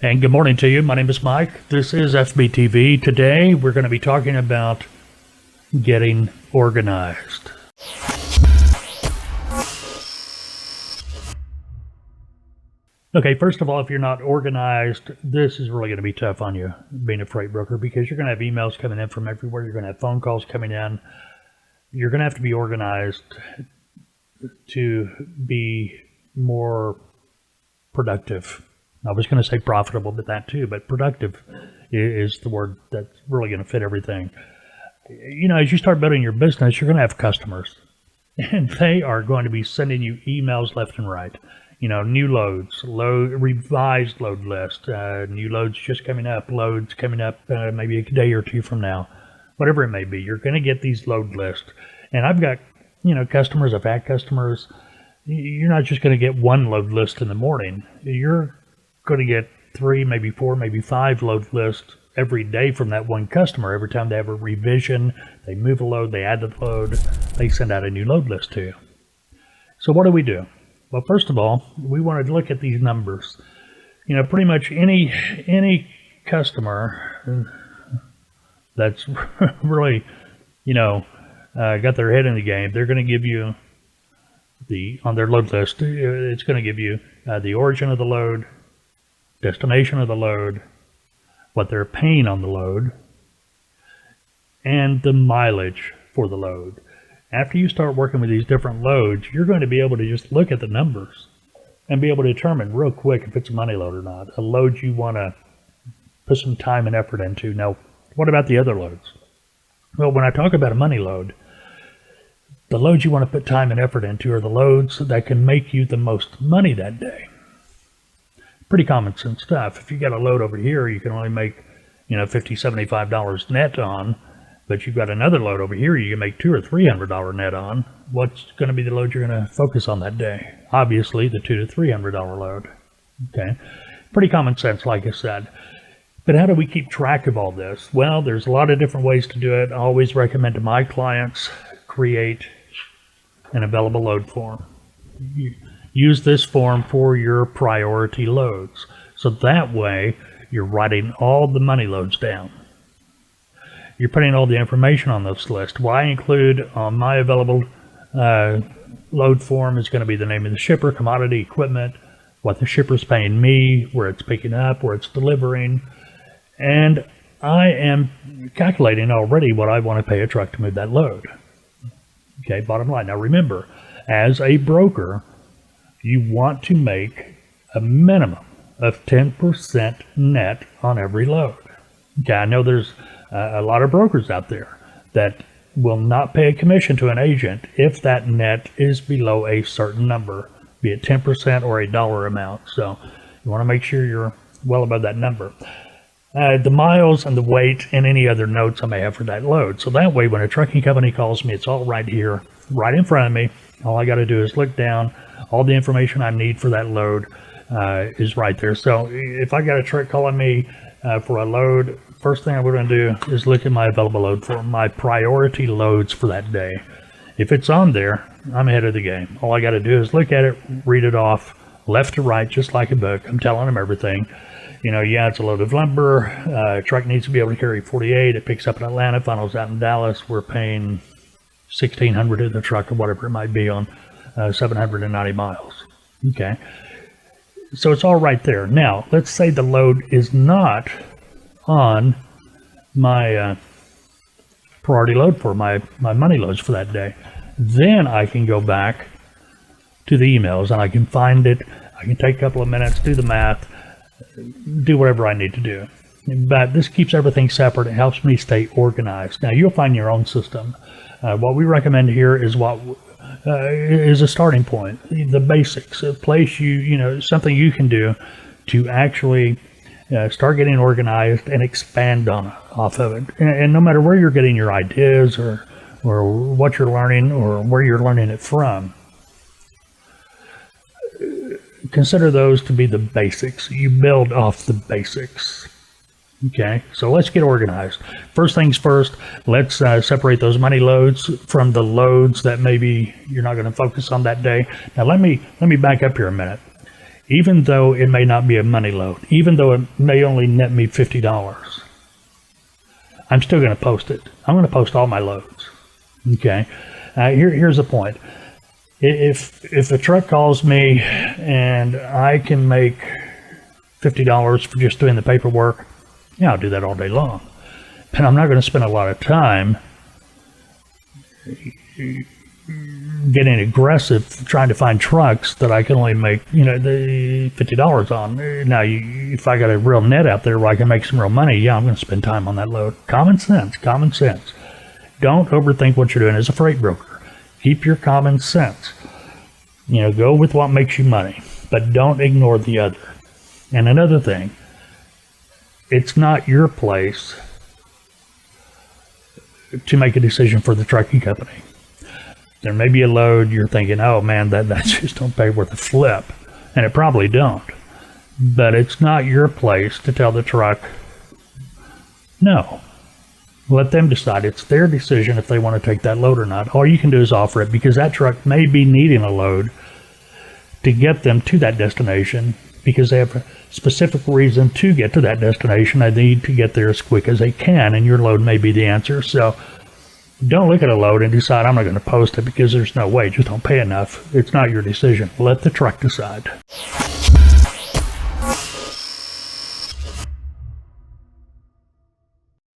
And good morning to you. My name is Mike. This is FBTV. Today we're going to be talking about getting organized. Okay, first of all, if you're not organized, this is really going to be tough on you being a freight broker because you're going to have emails coming in from everywhere. You're going to have phone calls coming in. You're going to have to be organized to be more productive. I was going to say profitable, but that too, but productive is the word that's really going to fit everything. You know, as you start building your business, you're going to have customers, and they are going to be sending you emails left and right. You know, new loads, revised load list, new loads just coming up, loads coming up maybe a day or two from now, whatever it may be. You're going to get these load lists. And I've got, customers, I've had customers. You're not just going to get one load list in the morning. You're going to get 3, maybe 4, maybe 5 load lists every day from that one customer. Every time they have a revision, they move a load, they add the load, they send out a new load list to you. So what do? Well, first of all, we want to look at these numbers. You know, pretty much any customer that's really, got their head in the game, they're going to give you on their load list, it's going to give you the origin of the load, destination of the load, what they're paying on the load, and the mileage for the load. After you start working with these different loads, you're going to be able to just look at the numbers and be able to determine real quick if it's a money load or not, a load you want to put some time and effort into. Now, what about the other loads? Well, when I talk about a money load, the loads you want to put time and effort into are the loads that can make you the most money that day. Pretty common sense stuff. If you got a load over here you can only make, $50, $75 net on, but you've got another load over here you can make $200 or $300 net on, what's going to be the load you're going to focus on that day? Obviously the $200 to $300 load. Okay, pretty common sense, like I said. But how do we keep track of all this? Well, there's a lot of different ways to do it. I always recommend to my clients create an available load form. Use this form for your priority loads. So that way you're writing all the money loads down. You're putting all the information on this list. What I include on my available load form is going to be the name of the shipper, commodity, equipment, what the shipper's paying me, where it's picking up, where it's delivering. And I am calculating already what I want to pay a truck to move that load. Okay, bottom line. Now remember, as a broker, you want to make a minimum of 10% net on every load. Okay, I know there's a lot of brokers out there that will not pay a commission to an agent if that net is below a certain number, be it 10% or a dollar amount. So you want to make sure you're well above that number. The miles and the weight and any other notes I may have for that load. So that way when a trucking company calls me, it's all right here, right in front of me. All I got to do is look down. All the information I need for that load is right there. So if I got a truck calling me for a load, first thing I'm going to do is look at my available load form, my priority loads for that day. If it's on there, I'm ahead of the game. All I got to do is look at it, read it off, left to right, just like a book. I'm telling them everything. It's a load of lumber. Truck needs to be able to carry 48. It picks up in Atlanta, finals out in Dallas. We're paying $1,600 to the truck or whatever it might be on 790 miles. Okay. So it's all right there. Now, let's say the load is not on my priority load for my money loads for that day. Then I can go back to the emails and I can find it. I can take a couple of minutes, do the math, do whatever I need to do. But this keeps everything separate. It helps me stay organized. Now you'll find your own system. What we recommend here is what is a starting point, the basics, a place something you can do to actually start getting organized and expand off of it. And no matter where you're getting your ideas or what you're learning or where you're learning it from, consider those to be the basics. You build off the basics. Okay, so let's get organized. First things first, let's separate those money loads from the loads that maybe you're not going to focus on that day. Now let me back up here a minute. even though it may not be a money load, even though it may only net me $50, I'm still going to post it. I'm going to post all my loads. Okay. Here's the point. If a truck calls me and I can make $50 for just doing the paperwork, yeah, I'll do that all day long. But I'm not going to spend a lot of time getting aggressive trying to find trucks that I can only make, the $50 on. Now, if I got a real net out there where I can make some real money, yeah, I'm going to spend time on that load. Common sense. Don't overthink what you're doing as a freight broker. Keep your common sense. Go with what makes you money, but don't ignore the other. And another thing, it's not your place to make a decision for the trucking company. There may be a load you're thinking, oh man, that just don't pay worth a flip. And it probably don't. But it's not your place to tell the truck, no. Let them decide. It's their decision if they want to take that load or not. All you can do is offer it, because that truck may be needing a load to get them to that destination, because they have a specific reason to get to that destination. They need to get there as quick as they can, and your load may be the answer. So don't look at a load and decide, I'm not going to post it because there's no way, just don't pay enough. It's not your decision. Let the truck decide.